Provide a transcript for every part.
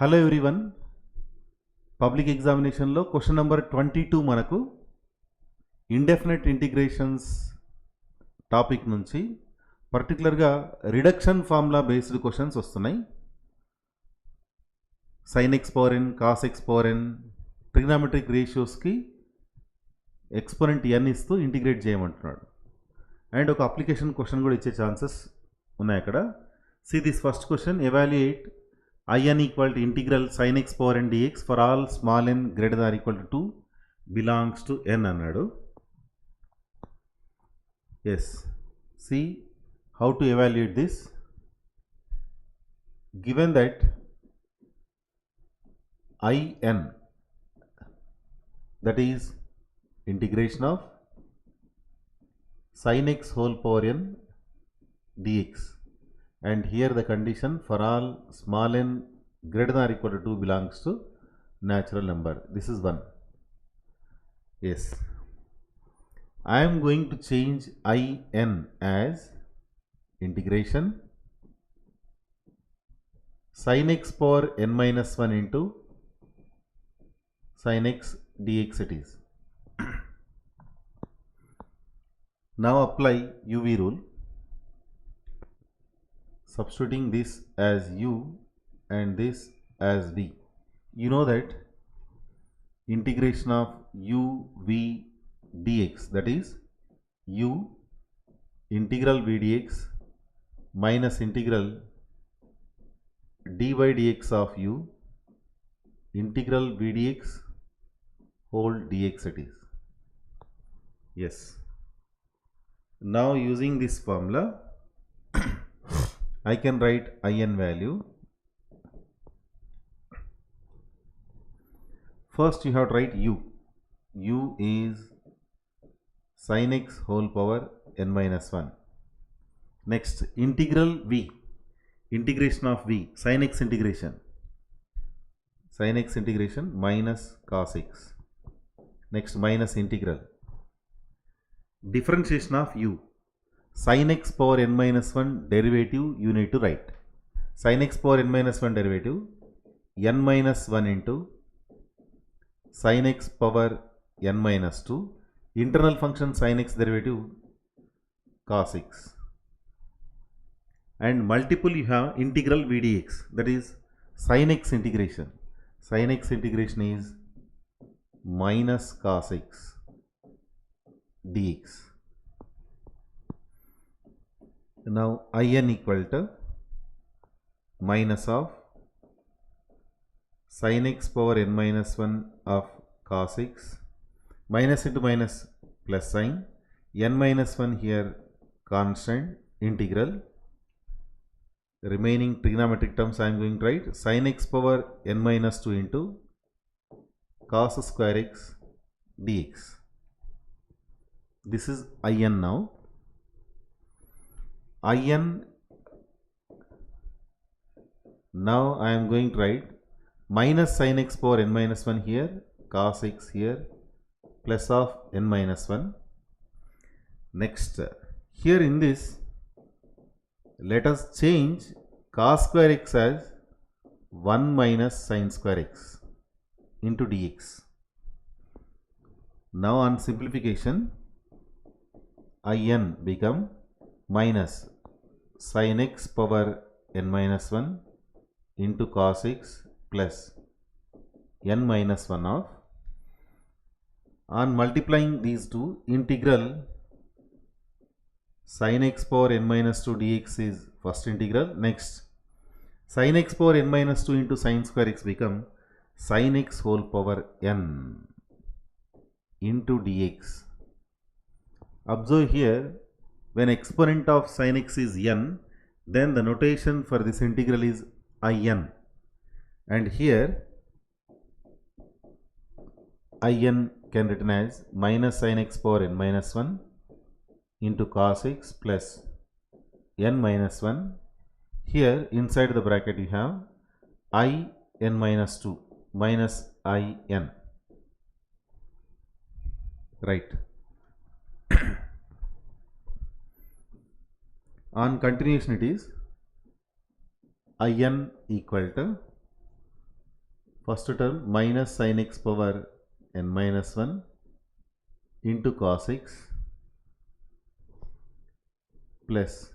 Hello everyone, public ఎగ్జామినేషన్లో question number 22 మనకు indefinite integrations topic నుంచి పర్టికులర్గా రిడక్షన్ ఫార్ములా బేస్డ్ క్వశ్చన్స్ వస్తున్నాయి. సైన్ ఎక్స్ పవర్ ఎన్, కాస్ ఎక్స్ పవర్ ఎన్, trigonometric రేషియోస్కి exponent ఎన్ ఇస్తూ integrate చేయమంటున్నాడు. అండ్ ఒక అప్లికేషన్ క్వశ్చన్ కూడా ఇచ్చే ఛాన్సెస్ ఉన్నాయి అక్కడ. See this first question, evaluate in equal to integral sin x power n dx for all small n greater than or equal to 2 belongs to n అన్నాడు. Yes, see how to evaluate this. Given that in, that is integration of sin x whole power n dx, and here the condition for all small n greater than or equal to 2 belongs to natural number. This is 1. Yes, I am going to change in as integration sin x power n minus 1 into sin x dx it is. Now apply UV rule, substituting this as u and this as v. You know that integration of u v dx, that is u integral v dx minus integral dy dx of u integral v dx whole dx it is. Yes, now using this formula I can write in value. First you have to write u. U is sin x whole power n minus 1. Next, integral v, integration of v, sin x integration minus cos x. Next, minus integral differentiation of u, sin x power n minus 1 derivative you need to write. Sin x power n minus 1 derivative n minus 1 into sin x power n minus 2, internal function sin x derivative cos x, and multiple you have integral v dx, that is sin x integration. Sin x integration is minus cos x dx. Now in equal to minus of sin x power n minus 1 of cos x, minus into minus plus sign, n minus 1 here constant, integral, remaining trigonometric terms I am going to write sin x power n minus 2 into cos square x dx. This is in. Now in, now I am going to write minus sin x power n minus 1 here, cos x here, plus of n minus 1. Next, here in this let us change cos square x as 1 minus sin square x into dx. Now on simplification, in become minus sin x power n minus 1 into cos x plus n minus 1 of, on multiplying these two, integral sin x power n minus 2 dx is first integral. Next, sin x power n minus 2 into sin square x become sin x whole power n into dx. Observe here, when exponent of sin x is n, then the notation for this integral is in, and here in can written as minus sin x power n minus 1 into cos x plus n minus 1. Here inside the bracket you have in minus 2 minus in, right. On continuation it is in equal to First term minus sin x power n minus 1 into cos x plus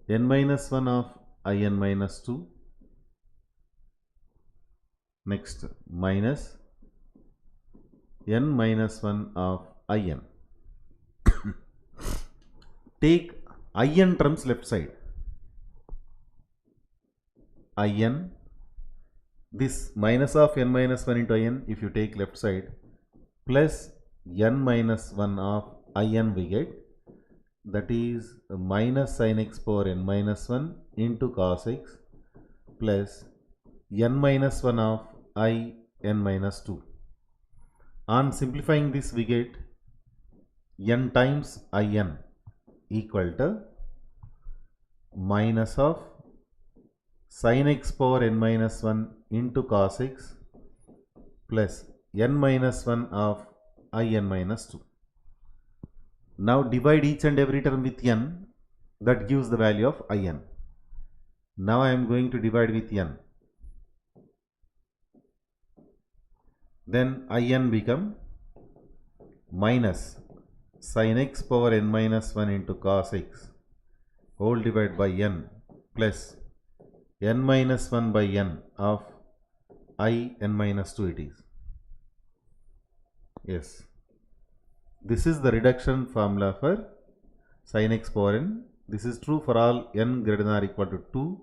n minus 1 of in minus 2, next minus n minus 1 of in. Take in terms left side. In, this minus of n minus 1 into in, if you take left side, plus n minus 1 of in we get, that is minus sin x power n minus 1 into cos x plus n minus 1 of I n minus 2. On simplifying this we get n times in equal to minus of sin x power n minus 1 into cos x plus n minus 1 of in minus 2. Now divide each and every term with n, that gives the value of in. Now I am going to divide with n. Then in become minus sin x power n minus 1 into cos x whole divided by n plus n minus 1 by n of I n minus 2 it is. Yes. This is the reduction formula for sin x power n. This is true for all n greater than or equal to 2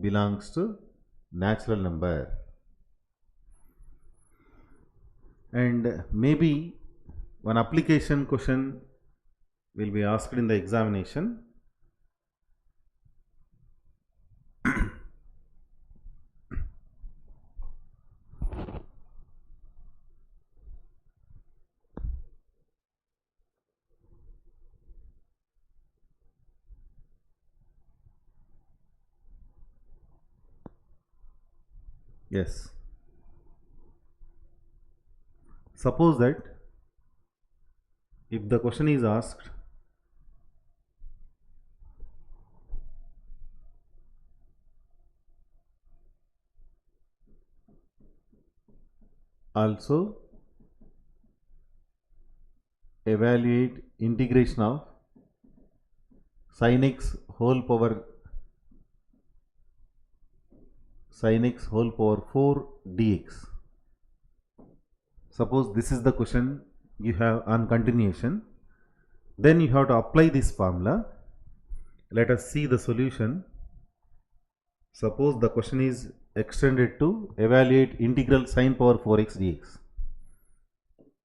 belongs to natural number. And maybe one application question will be asked in the examination. Yes. Suppose that if the question is asked also evaluate integration of sin x whole power 4 dx. Suppose this is the question you have on continuation, then you have to apply this formula. Let us see the solution. Suppose the question is extended to evaluate integral sin power 4x dx.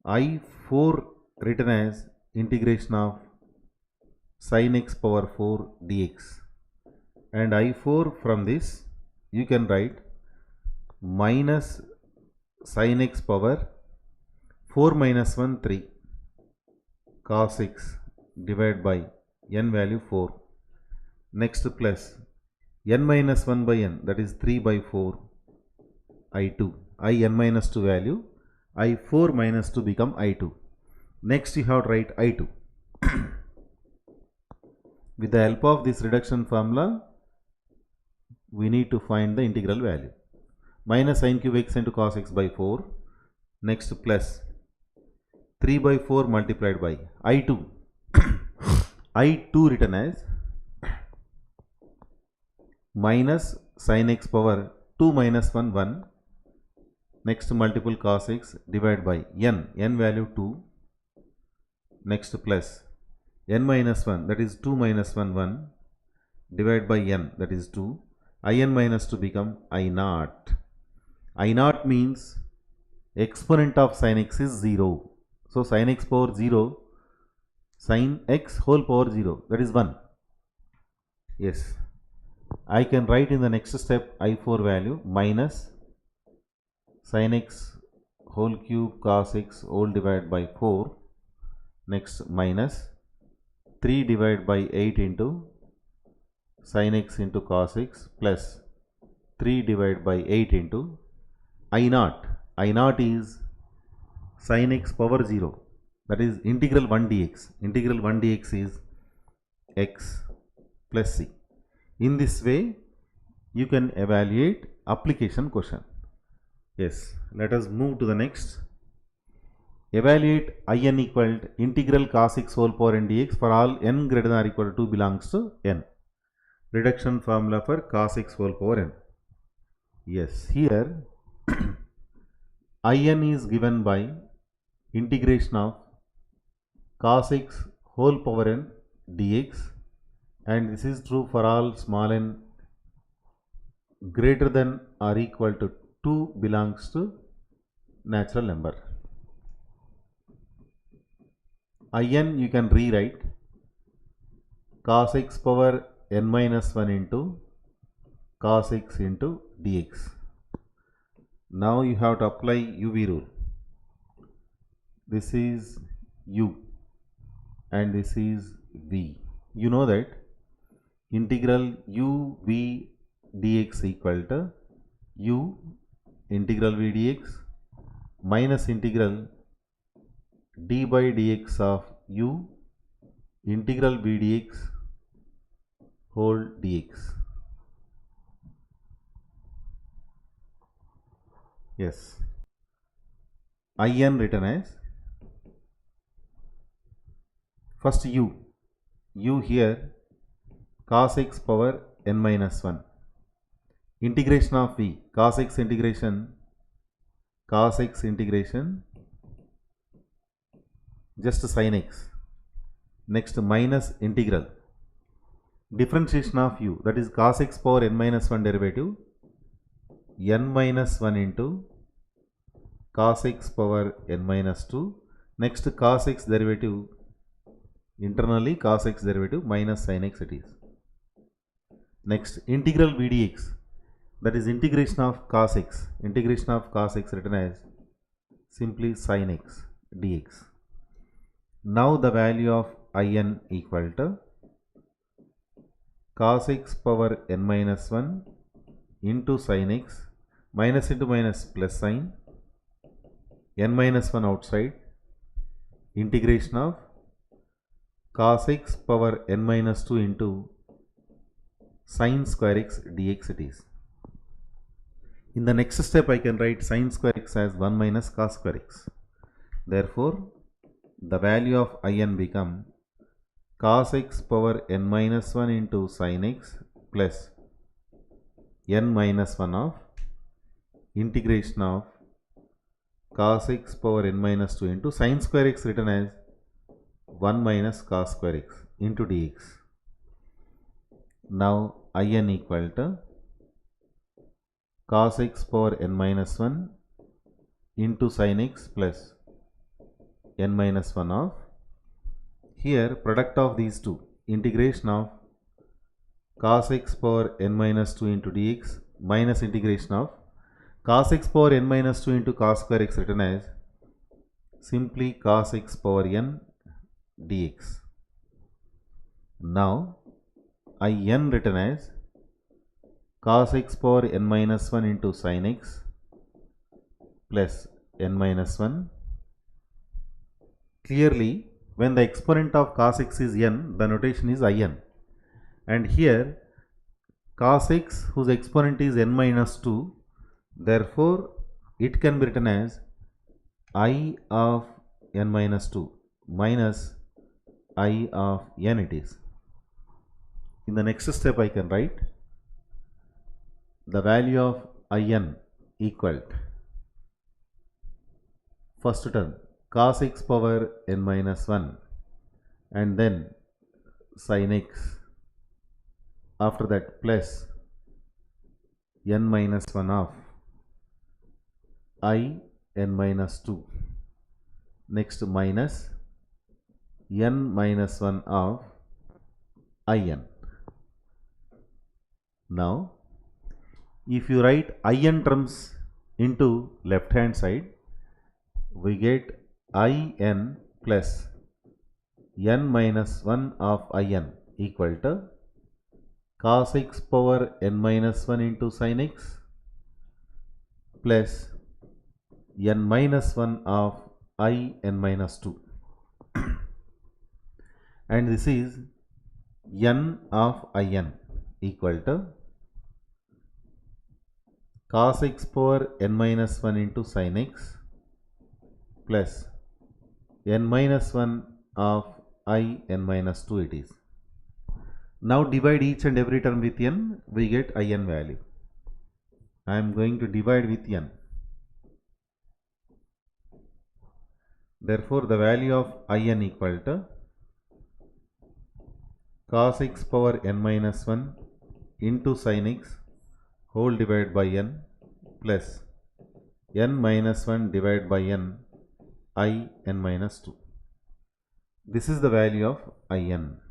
I4 written as integration of sin x power 4 dx, and I4 from this you can write minus sin x power 4 minus 1 3 cos x divided by n value 4, next plus n minus 1 by n, that is 3 by 4 I2, I n minus 2 value, I4 minus 2 become I2. Next you have to write I2. With the help of this reduction formula we need to find the integral value. Minus sin cube x into cos x by 4, next plus 3 by 4 multiplied by I2. I2 written as minus sin x power 2 minus 1 1, next multiple cos x divided by n value 2, next plus n minus 1, that is 2 minus 1 1 divided by n, that is 2, in minus 2 become I naught. I naught means exponent of sin x is 0. So sin x power 0, sin x whole power 0, that is 1. Yes, I can write in the next step I4 value minus sin x whole cube cos x whole divided by 4, next minus 3 divided by 8 into sin x into cos x plus 3 divided by 8 into I naught. I naught is sin x power 0, that is integral 1 dx. Integral 1 dx is x plus c. In this way you can evaluate application question. Yes, let us move to the next. Evaluate in equal to integral cos x whole power n dx for all n greater than or equal to 2 belongs to n. Reduction formula for cos x whole power n. Yes, here in is given by integration of cos x whole power n dx, and this is true for all small n greater than or equal to 2 belongs to natural number. In you can rewrite cos x power n minus 1 into cos x into dx. Now you have to apply UV rule. This is u and this is v. You know that integral u v dx equal to u integral v dx minus integral d by dx of u integral v dx whole dx. Yes, in written as first u here cos x power n minus 1 integration of v cos x integration just sin x, next minus integral differentiation of u, that is cos x power n minus 1 derivative n minus 1 into cos x power n minus 2, next cos x derivative internally cos x derivative minus sin x it is. Next integral v dx, that is integration of cos x written as simply sin x dx. Now the value of in equal to cos x power n minus 1 into sin x, minus into minus plus sign, n minus 1 outside, integration of cos x power n minus 2 into sin square x dx it is. In the next step I can write sin square x as 1 minus cos square x. Therefore, the value of in become cos x power n minus 1 into sin x plus n minus 1 of integration of cos x power n minus 2 into sin square x written as 1 minus cos square x into dx. Now in equal to cos x power n minus 1 into sin x plus n minus 1 of, here product of these two, integration of cos x power n minus 2 into dx minus integration of cos x power n minus 2 into cos square x written as simply cos x power n dx. Now in written as cos x power n minus 1 into sin x plus n minus 1. Clearly, when the exponent of cos x is n, the notation is in, and here cos x whose exponent is n minus 2, therefore it can be written as I of n minus 2 minus I of n it is. In the next step I can write the value of in equal to first term cos x power n minus 1 and then sin x, after that plus n minus 1 of I n minus 2, next minus n minus 1 of in. Now if you write in terms into left hand side, we get in plus n minus 1 of in equal to cos x power n minus 1 into sin x plus n minus 1 of I n minus 2 and this is n of in equal to cos x power n minus 1 into sin x plus n minus 1 of I n minus 2 it is. Now divide each and every term with n, we get in value. I am going to divide with n. Therefore, the value of in equal to cos x power n minus 1 into sin x whole divided by n plus n minus 1 divided by n I n minus 2. This is the value of in.